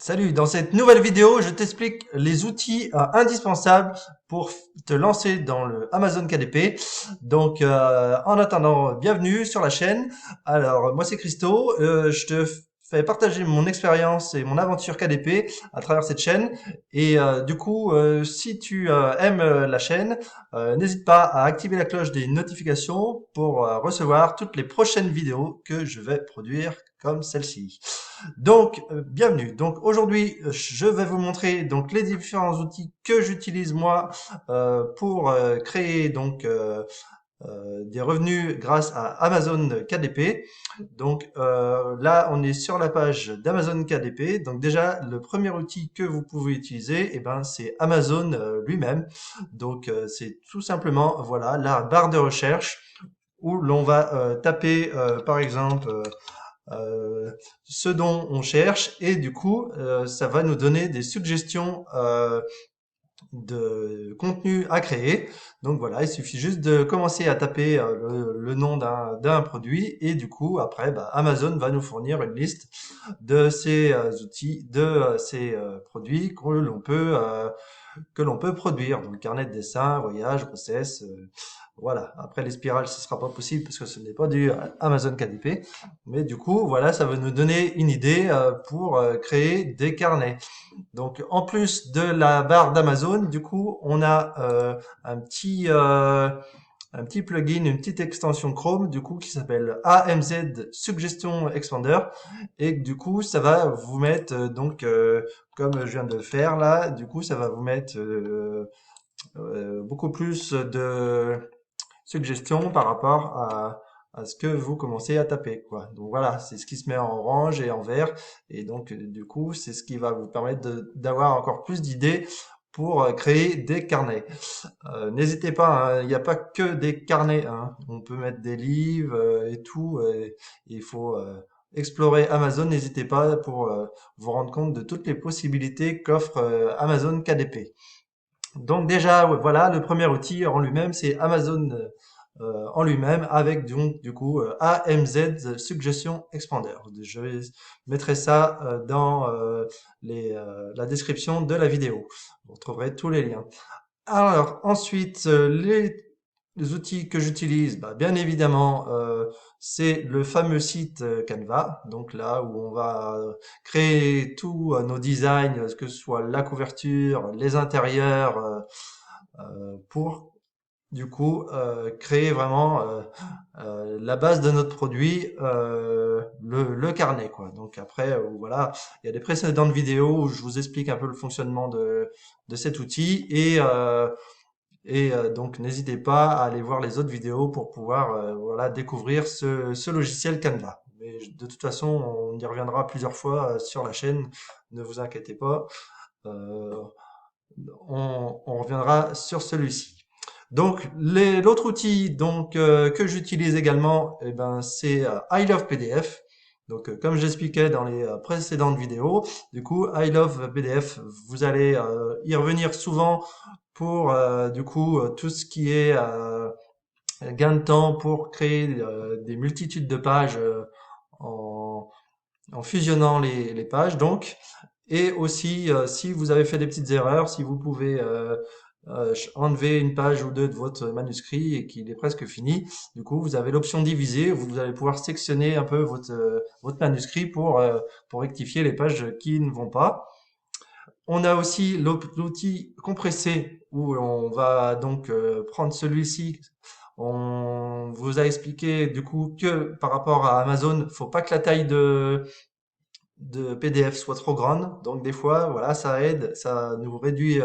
Salut, dans cette nouvelle vidéo, je t'explique les outils indispensables pour te lancer dans le Amazon KDP. Donc, en attendant, bienvenue sur la chaîne. Alors, moi c'est Christo, je te fais partager mon expérience et mon aventure KDP à travers cette chaîne. Et du coup, si tu aimes la chaîne, n'hésite pas à activer la cloche des notifications pour recevoir toutes les prochaines vidéos que je vais produire comme celle-ci. Donc, bienvenue. Donc aujourd'hui, je vais vous montrer donc les différents outils que j'utilise moi pour créer des revenus grâce à Amazon KDP. Donc là, on est sur la page d'Amazon KDP. Donc déjà, le premier outil que vous pouvez utiliser, c'est Amazon lui-même. Donc c'est tout simplement voilà la barre de recherche où l'on va taper par exemple ce dont on cherche et du coup ça va nous donner des suggestions de contenu à créer. Donc voilà, il suffit juste de commencer à taper le nom d'un produit et du coup après Amazon va nous fournir une liste de ces outils, de ces produits que l'on peut produire. Donc carnet de dessin, voyage, grossesse, voilà. Après les spirales, ce sera pas possible parce que ce n'est pas du Amazon KDP. Mais du coup, voilà, ça va nous donner une idée pour créer des carnets. Donc en plus de la barre d'Amazon, du coup, on a un petit plugin, une petite extension Chrome, du coup, qui s'appelle AMZ Suggestion Expander. Et du coup, ça va vous mettre, comme je viens de le faire là, du coup, ça va vous mettre beaucoup plus de suggestions par rapport à ce que vous commencez à taper, quoi. Donc voilà, c'est ce qui se met en orange et en vert. Et donc, du coup, c'est ce qui va vous permettre d'avoir encore plus d'idées pour créer des carnets. N'hésitez pas, hein, il n'y a pas que des carnets, hein. On peut mettre des livres et tout. Il faut explorer Amazon. N'hésitez pas pour vous rendre compte de toutes les possibilités qu'offre Amazon KDP. Donc déjà, ouais, voilà, le premier outil en lui-même, c'est Amazon en lui-même avec donc du coup AMZ Suggestion Expander. Je mettrai ça dans la description de la vidéo. Vous retrouverez tous les liens. Alors ensuite, les outils que j'utilise, bien évidemment, c'est le fameux site Canva. Donc là où on va créer tous nos designs, que ce soit la couverture, les intérieurs, pour du coup créer vraiment la base de notre produit, le carnet quoi. Donc après voilà, il y a des précédentes vidéos où je vous explique un peu le fonctionnement de cet outil et donc n'hésitez pas à aller voir les autres vidéos pour pouvoir voilà découvrir ce logiciel Canva. Mais de toute façon, on y reviendra plusieurs fois sur la chaîne, ne vous inquiétez pas. Euh, on reviendra sur celui-ci. Donc l'autre outil que j'utilise également, c'est I Love PDF. Donc comme j'expliquais dans les précédentes vidéos, du coup I Love PDF, vous allez y revenir souvent pour du coup tout ce qui est gain de temps pour créer des multitudes de pages en, en fusionnant les pages. Donc et aussi, si vous avez fait des petites erreurs, si vous pouvez enlever une page ou deux de votre manuscrit et qu'il est presque fini, du coup, vous avez l'option diviser, vous allez pouvoir sectionner un peu votre manuscrit pour rectifier les pages qui ne vont pas. On a aussi l'outil compressé où on va donc prendre celui-ci. On vous a expliqué du coup que par rapport à Amazon, faut pas que la taille de PDF soit trop grande. Donc des fois, voilà, ça aide, ça nous réduit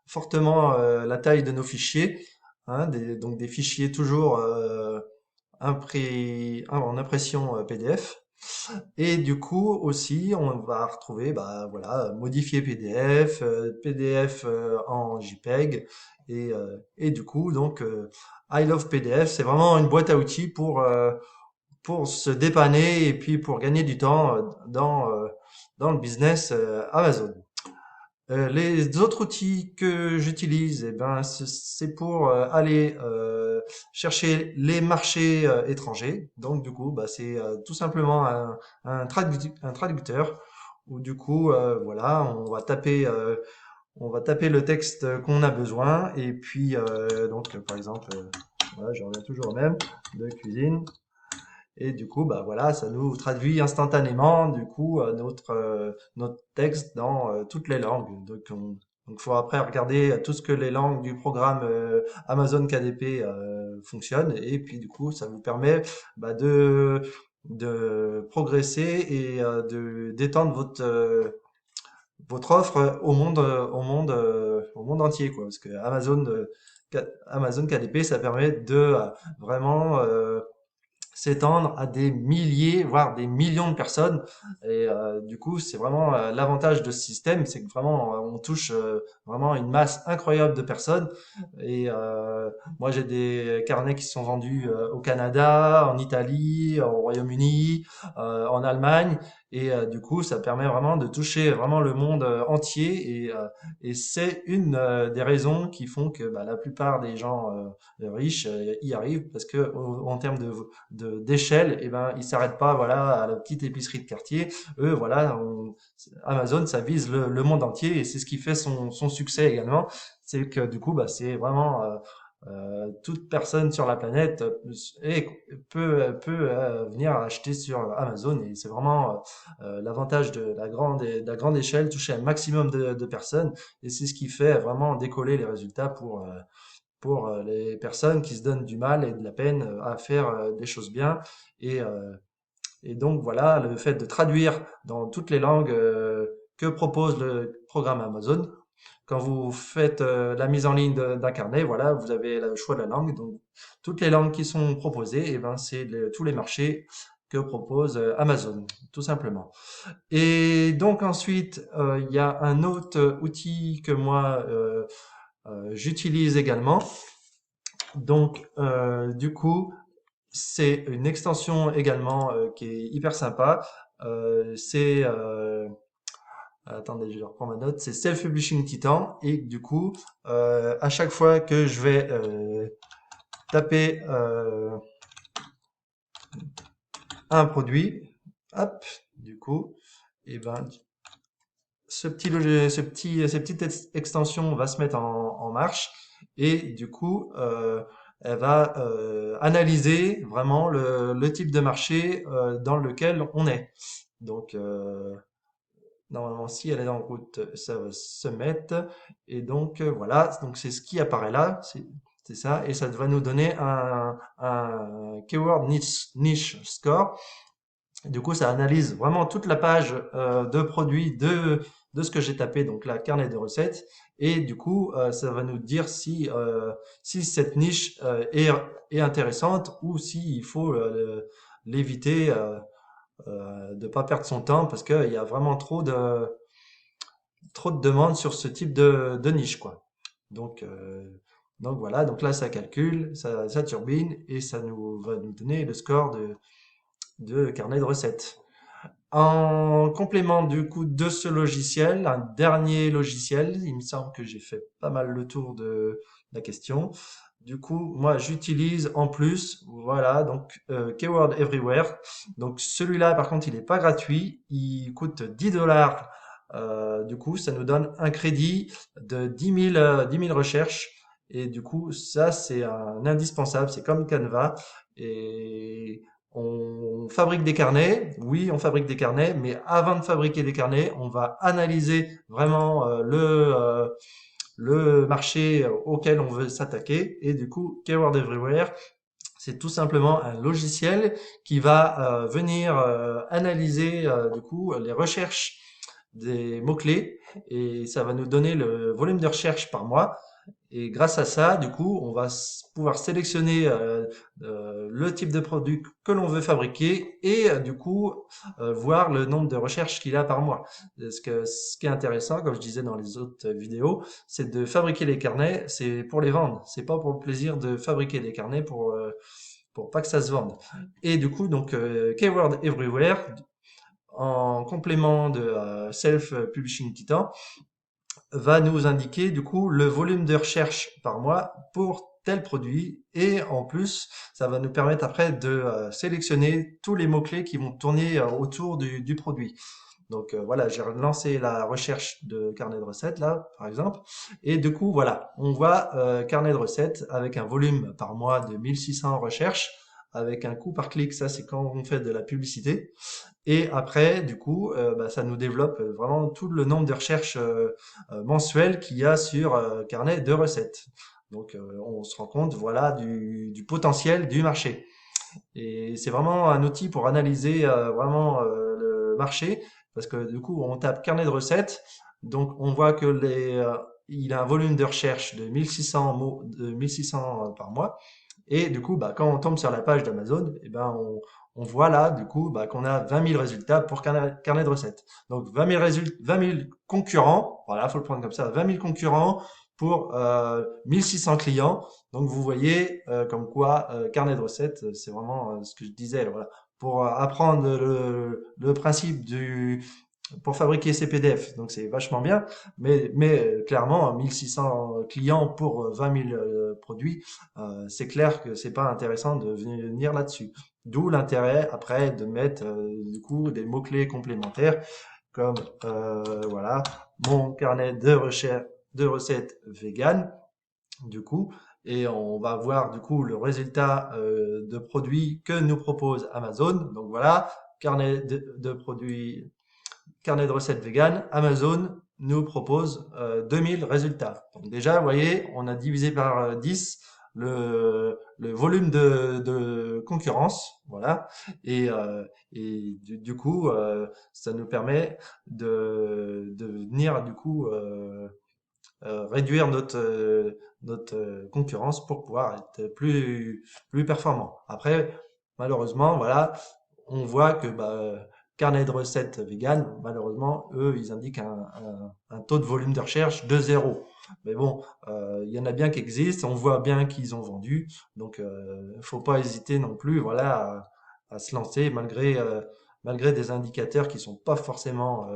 fortement la taille de nos fichiers, hein, donc des fichiers toujours en impression PDF. Et du coup aussi, on va retrouver, voilà, modifier PDF, PDF en JPEG, et du coup, donc, I Love PDF, c'est vraiment une boîte à outils pour se dépanner et puis pour gagner du temps dans le business Amazon. Les autres outils que j'utilise, c'est pour aller chercher les marchés étrangers. Donc du coup, c'est tout simplement un traducteur où du coup, voilà, on va taper le texte qu'on a besoin et puis donc par exemple, voilà, je reviens toujours au même de cuisine et du coup bah voilà, ça nous traduit instantanément du coup notre texte dans toutes les langues. Donc faut après regarder tout ce que les langues du programme Amazon KDP fonctionnent et puis du coup ça vous permet bah, de progresser et de d'étendre votre offre au monde entier, quoi. Parce que Amazon KDP, ça permet de vraiment s'étendre à des milliers, voire des millions de personnes. Et du coup, c'est vraiment l'avantage de ce système, c'est que vraiment on touche vraiment une masse incroyable de personnes. Et moi, j'ai des carnets qui sont vendus au Canada, en Italie, au Royaume-Uni, en Allemagne. Et du coup, ça permet vraiment de toucher vraiment le monde entier. Et c'est une des raisons qui font que bah, la plupart des gens riches y arrivent parce que en termes d'échelle, et ben ils s'arrêtent pas voilà à la petite épicerie de quartier. Eux voilà, Amazon ça vise le monde entier et c'est ce qui fait son succès également, c'est que du coup bah c'est vraiment toute personne sur la planète peut venir acheter sur Amazon et c'est vraiment l'avantage de la grande échelle, toucher un maximum de personnes et c'est ce qui fait vraiment décoller les résultats pour les personnes qui se donnent du mal et de la peine à faire des choses bien. Et, euh, et donc voilà, le fait de traduire dans toutes les langues que propose le programme Amazon. Quand vous faites la mise en ligne d'un carnet, voilà, vous avez le choix de la langue. Donc toutes les langues qui sont proposées, et ben c'est tous les marchés que propose Amazon, tout simplement. Et donc ensuite, il y a un autre outil que moi j'utilise également, donc, du coup, c'est une extension également qui est hyper sympa. C'est, attendez, je reprends ma note. C'est Self Publishing Titan et du coup, à chaque fois que je vais taper un produit, hop, du coup, et ben, cette petite extension va se mettre en marche et du coup, elle va analyser vraiment le type de marché dans lequel on est. Donc, normalement, si elle est en route, ça va se mettre. Et donc, voilà, donc c'est ce qui apparaît là, c'est ça, et ça va nous donner un keyword niche score. Du coup, ça analyse vraiment toute la page de produits de ce que j'ai tapé, donc la carnet de recettes. Et du coup, ça va nous dire si cette niche est intéressante ou s'il faut l'éviter, de pas perdre son temps parce qu'il y a vraiment trop de demandes sur ce type de niche, quoi. Donc, euh, donc voilà, donc là ça calcule, ça turbine et va nous donner le score de carnet de recettes. En complément du coup de ce logiciel, un dernier logiciel, il me semble que j'ai fait pas mal le tour de la question. Du coup, moi j'utilise en plus, voilà, donc Keyword Everywhere. Donc celui-là par contre il n'est pas gratuit, il coûte 10 dollars. Du coup, ça nous donne un crédit de 10 000 recherches. Et du coup, ça c'est un indispensable, c'est comme Canva. Et on fabrique des carnets, oui, on fabrique des carnets, mais avant de fabriquer des carnets, on va analyser vraiment le marché auquel on veut s'attaquer. Et du coup, Keyword Everywhere, c'est tout simplement un logiciel qui va venir analyser du coup les recherches des mots-clés et ça va nous donner le volume de recherche par mois. Et grâce à ça, du coup, on va pouvoir sélectionner le type de produit que l'on veut fabriquer et du coup voir le nombre de recherches qu'il a par mois. Ce qui est intéressant, comme je disais dans les autres vidéos, c'est de fabriquer les carnets, c'est pour les vendre. C'est pas pour le plaisir de fabriquer des carnets pour pas que ça se vende. Et du coup, donc Keyword Everywhere, en complément de Self Publishing Titan, va nous indiquer du coup le volume de recherche par mois pour tel produit et en plus ça va nous permettre après de sélectionner tous les mots-clés qui vont tourner autour du produit. Donc voilà, j'ai lancé la recherche de carnet de recettes là, par exemple. Et du coup, voilà, on voit carnet de recettes avec un volume par mois de 1600 recherches, avec un coût par clic, ça c'est quand on fait de la publicité. Et après, du coup, bah, ça nous développe vraiment tout le nombre de recherches mensuelles qu'il y a sur carnet de recettes. Donc, on se rend compte, voilà, du potentiel du marché. Et c'est vraiment un outil pour analyser vraiment le marché, parce que du coup, on tape carnet de recettes, donc on voit que il a un volume de recherche de 1600 mots, de 1600 par mois. Et du coup, bah, quand on tombe sur la page d'Amazon, eh ben, on voit là, du coup, bah, qu'on a 20 000 résultats pour carnet de recettes. Donc, 20 000 20 000 concurrents, voilà, faut le prendre comme ça, 20 000 concurrents pour 1600 clients. Donc, vous voyez comme quoi carnet de recettes, c'est vraiment ce que je disais, voilà. Pour apprendre le principe pour fabriquer ces PDF. Donc c'est vachement bien, mais clairement 1600 clients pour 20 000 produits, c'est clair que c'est pas intéressant de venir là-dessus. D'où l'intérêt après de mettre du coup des mots-clés complémentaires comme voilà mon carnet de recherche de recettes vegan du coup et on va voir du coup le résultat de produits que nous propose Amazon. Donc voilà, carnet de produits carnet de recettes vegan, Amazon nous propose 2000 résultats. Donc déjà, vous voyez, on a divisé par 10 le volume de concurrence, voilà, et du coup, ça nous permet de venir du coup réduire notre concurrence pour pouvoir être plus performant. Après, malheureusement, voilà, on voit que bah, carnet de recettes vegan, malheureusement, eux, ils indiquent un taux de volume de recherche de zéro. Mais bon, il y en a bien qui existent, on voit bien qu'ils ont vendu, donc faut pas hésiter non plus, voilà, à se lancer malgré des indicateurs qui sont pas forcément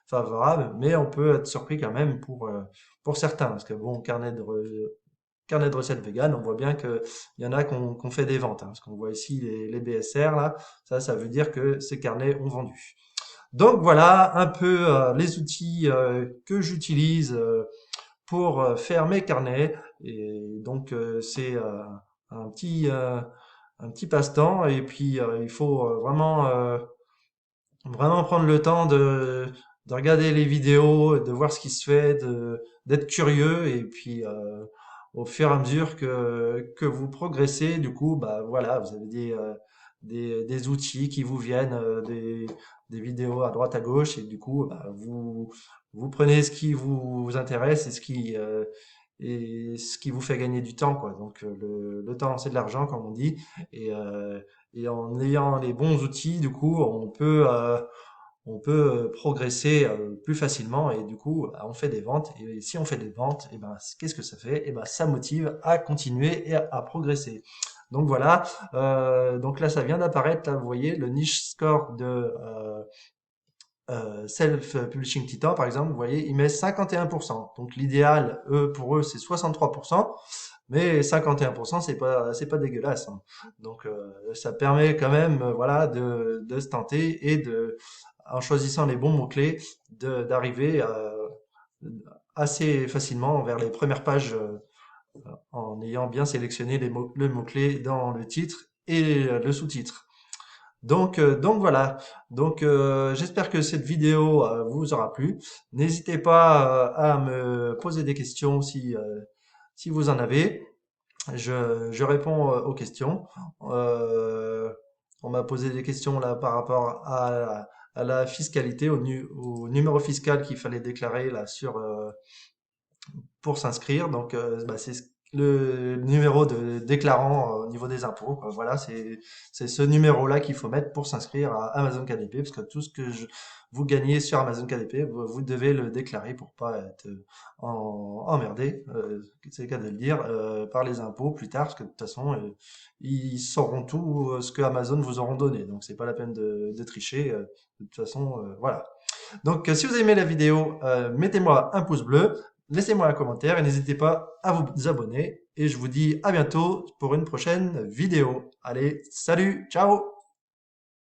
favorables, mais on peut être surpris quand même pour certains, parce que bon, carnet de recettes vegan, on voit bien qu'il y en a qui ont fait des ventes, hein, parce qu'on voit ici les BSR, là, ça veut dire que ces carnets ont vendu. Donc voilà un peu les outils que j'utilise pour faire mes carnets, et donc c'est un un petit passe-temps, et puis il faut vraiment prendre le temps de regarder les vidéos, de voir ce qui se fait, d'être curieux et puis au fur et à mesure que vous progressez, du coup, bah voilà, vous avez des outils qui vous viennent, des vidéos à droite à gauche et du coup, bah, vous prenez ce qui vous intéresse et ce qui vous fait gagner du temps, quoi. Donc le temps, c'est de l'argent, comme on dit, et et en ayant les bons outils, du coup, on peut progresser plus facilement et du coup, bah, on fait des ventes. Et si on fait des ventes, et ben, qu'est-ce que ça fait? Et ben, ça motive à continuer et à progresser. Donc voilà. Donc là, ça vient d'apparaître. Là, vous voyez le niche score de Self-Publishing Titan, par exemple. Vous voyez, il met 51%. Donc l'idéal, pour eux, c'est 63%. Mais 51%, c'est pas dégueulasse, hein. Donc, ça permet quand même, voilà, de se tenter et en choisissant les bons mots-clés, d'arriver assez facilement vers les premières pages en ayant bien sélectionné le mot-clé dans le titre et le sous-titre. Donc voilà. Donc j'espère que cette vidéo vous aura plu. N'hésitez pas à me poser des questions si vous en avez. Je réponds aux questions. Euh, on m'a posé des questions là par rapport à la fiscalité, au numéro fiscal qu'il fallait déclarer là pour s'inscrire. Donc, bah, c'est le numéro de déclarant au niveau des impôts, quoi. Voilà, c'est ce numéro-là qu'il faut mettre pour s'inscrire à Amazon KDP, parce que tout ce que vous gagnez sur Amazon KDP, vous devez le déclarer pour pas être emmerdé, c'est le cas de le dire, par les impôts plus tard, parce que de toute façon, ils sauront tout ce que Amazon vous auront donné. Donc, c'est pas la peine de tricher. De toute façon, voilà. Donc, si vous aimez la vidéo, mettez-moi un pouce bleu, laissez-moi un commentaire et n'hésitez pas à vous abonner. Et je vous dis à bientôt pour une prochaine vidéo. Allez, salut, ciao!